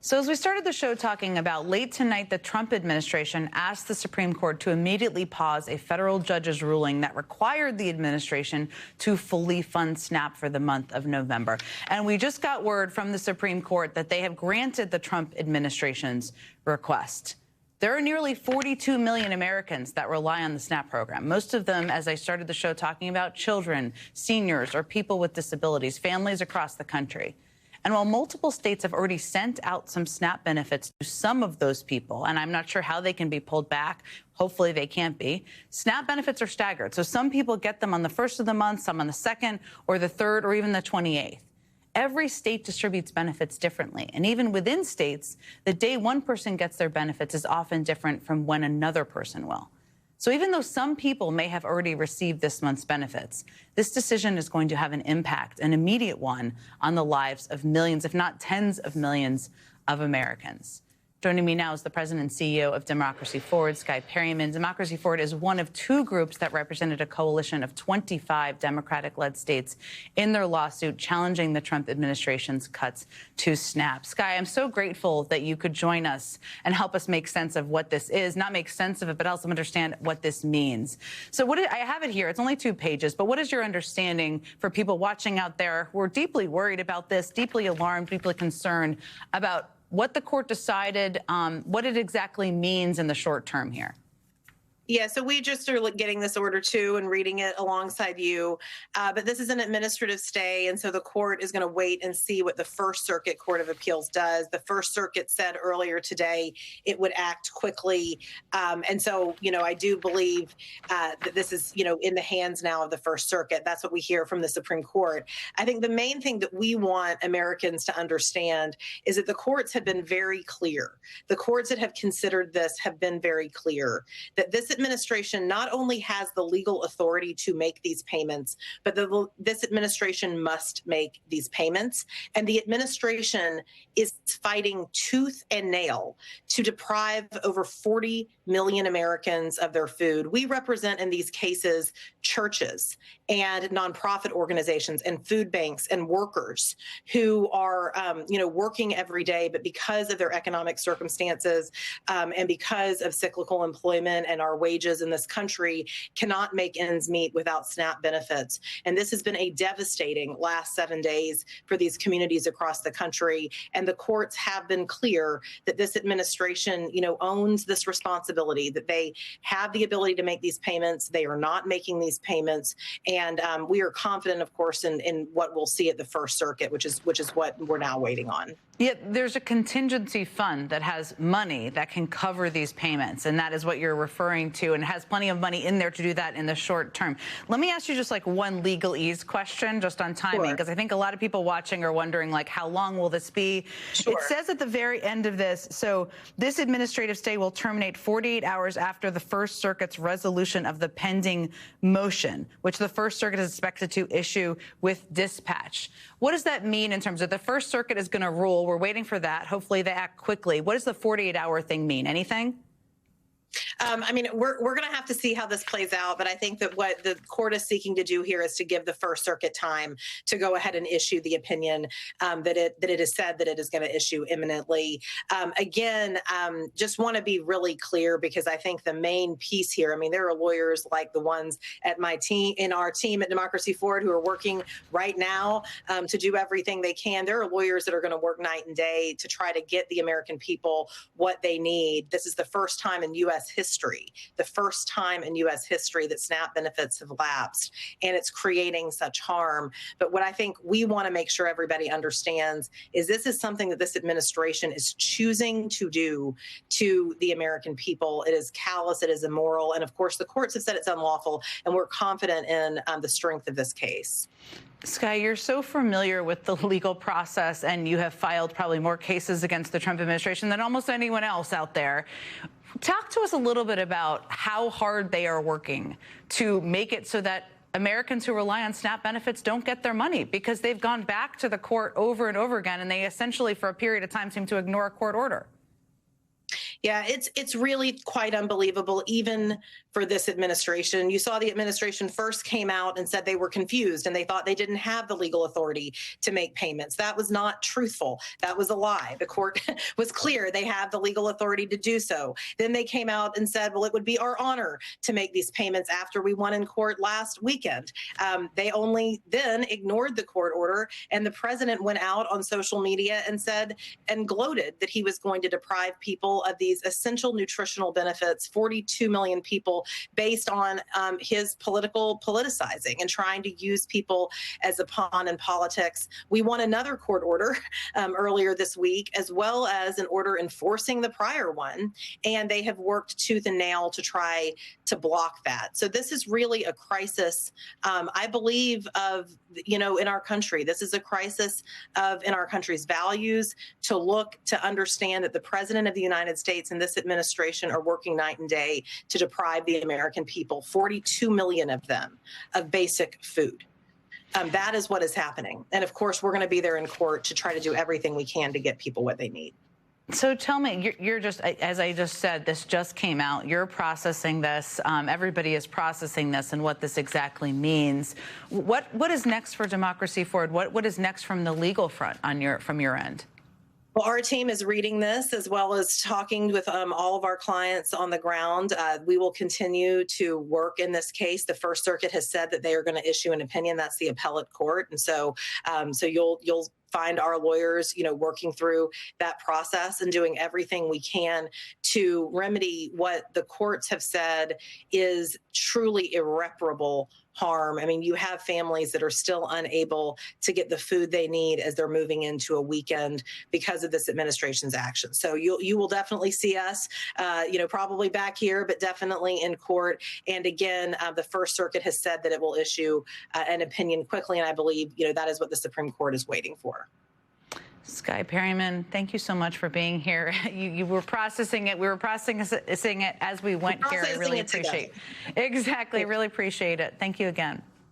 So as we started the show talking about, late tonight, the Trump administration asked the Supreme Court to immediately pause a federal judge's ruling that required the administration to fully fund SNAP for the month of November. And we just got word from the Supreme Court that they have granted the Trump administration's request. There are nearly 42 million Americans that rely on the SNAP program. Most of them, as I started the show talking about, children, seniors, or people with disabilities, families across the country. And while multiple states have already sent out some SNAP benefits to some of those people, and I'm not sure how they can be pulled back, hopefully they can't be, SNAP benefits are staggered. So some people get them on the 1st of the month, some on the 2nd, or the 3rd, or even the 28th. Every state distributes benefits differently. And even within states, the day one person gets their benefits is often different from when another person will. So even though some people may have already received this month's benefits, this decision is going to have an impact, an immediate one, on the lives of millions, if not tens of millions of Americans. Joining me now is the president and CEO of Democracy Forward, Skye Perryman. Democracy Forward is one of two groups that represented a coalition of 25 Democratic-led states in their lawsuit challenging the Trump administration's cuts to SNAP. Skye, I'm so grateful that you could join us and help us make sense of what this is, not make sense of it, but also understand what this means. So I have it here. It's only 2 pages, but what is your understanding for people watching out there who are deeply worried about this, deeply alarmed, deeply concerned about what the court decided, what it exactly means in the short term here? Yeah, so we just are getting this order too and reading it alongside you. But this is an administrative stay, and so the court is going to wait and see what the First Circuit Court of Appeals does. The First Circuit said earlier today it would act quickly. And so, I do believe that this is, in the hands now of the First Circuit. That's what we hear from the Supreme Court. I think the main thing that we want Americans to understand is that the courts have been very clear. The courts that have considered this have been very clear that this administration not only has the legal authority to make these payments, but this administration must make these payments. And the administration is fighting tooth and nail to deprive over 40 million Americans of their food. We represent in these cases churches and nonprofit organizations and food banks and workers who are, working every day, but because of their economic circumstances and because of cyclical employment and our wages in this country cannot make ends meet without SNAP benefits. And this has been a devastating last 7 days for these communities across the country. And the courts have been clear that this administration, owns this responsibility, that they have the ability to make these payments. They are not making these payments. And we are confident, of course, in what we'll see at the First Circuit, which is what we're now waiting on. Yet there's a contingency fund that has money that can cover these payments, and that is what you're referring to, and has plenty of money in there to do that in the short term. Let me ask you just like one legalese question just on timing, because I think a lot of people watching are wondering, like, how long will this be? Sure. It says at the very end of this, so this administrative stay will terminate 48 hours after the First Circuit's resolution of the pending motion, which the First Circuit is expected to issue with dispatch. What does that mean in terms of the First Circuit is going to rule? We're waiting for that. Hopefully they act quickly. What does the 48-hour thing mean? Anything? We're going to have to see how this plays out, but I think that what the court is seeking to do here is to give the First Circuit time to go ahead and issue the opinion that it is said that it is going to issue imminently. Just want to be really clear, because I think the main piece here, there are lawyers like the ones at our team at Democracy Forward who are working right now to do everything they can. There are lawyers that are going to work night and day to try to get the American people what they need. This is the first time in U.S. history, that SNAP benefits have lapsed, and it's creating such harm. But what I think we want to make sure everybody understands is this is something that this administration is choosing to do to the American people. It is callous, it is immoral, and of course the courts have said it's unlawful, and we're confident in the strength of this case. Skye, you're so familiar with the legal process, and you have filed probably more cases against the Trump administration than almost anyone else out there. Talk to us a little bit about how hard they are working to make it so that Americans who rely on SNAP benefits don't get their money, because they've gone back to the court over and over again, and they essentially, for a period of time, seem to ignore a court order. Yeah, it's really quite unbelievable, even for this administration. You saw the administration first came out and said they were confused and they thought they didn't have the legal authority to make payments. That was not truthful. That was a lie. The court was clear they have the legal authority to do so. Then they came out and said, well, it would be our honor to make these payments after we won in court last weekend. They only then ignored the court order, and the president went out on social media and said and gloated that he was going to deprive people of these essential nutritional benefits, 42 million people, based on his politicizing and trying to use people as a pawn in politics. We won another court order earlier this week, as well as an order enforcing the prior one, and they have worked tooth and nail to try to block that. So this is really a crisis, I believe, in our country. This is a crisis in our country's values, to understand that the president of the United States and this administration are working night and day to deprive the American people, 42 million of them, of basic food. That is what is happening. And of course, we're going to be there in court to try to do everything we can to get people what they need. So tell me, you're just, as I just said, this just came out. You're processing this. Everybody is processing this and what this exactly means. What is next for Democracy Forward? What is next from the legal front from your end? Well, our team is reading this as well as talking with all of our clients on the ground. We will continue to work in this case. The First Circuit has said that they are going to issue an opinion. That's the appellate court, and so you'll find our lawyers, working through that process and doing everything we can to remedy what the courts have said is truly irreparable harm. I mean, you have families that are still unable to get the food they need as they're moving into a weekend because of this administration's actions. So you will definitely see us, probably back here, but definitely in court. And again, the First Circuit has said that it will issue an opinion quickly, and I believe that is what the Supreme Court is waiting for. Skye Perryman, thank you so much for being here. You were processing it. We were processing it as we went here. I really appreciate it. Exactly. Really appreciate it. Thank you again.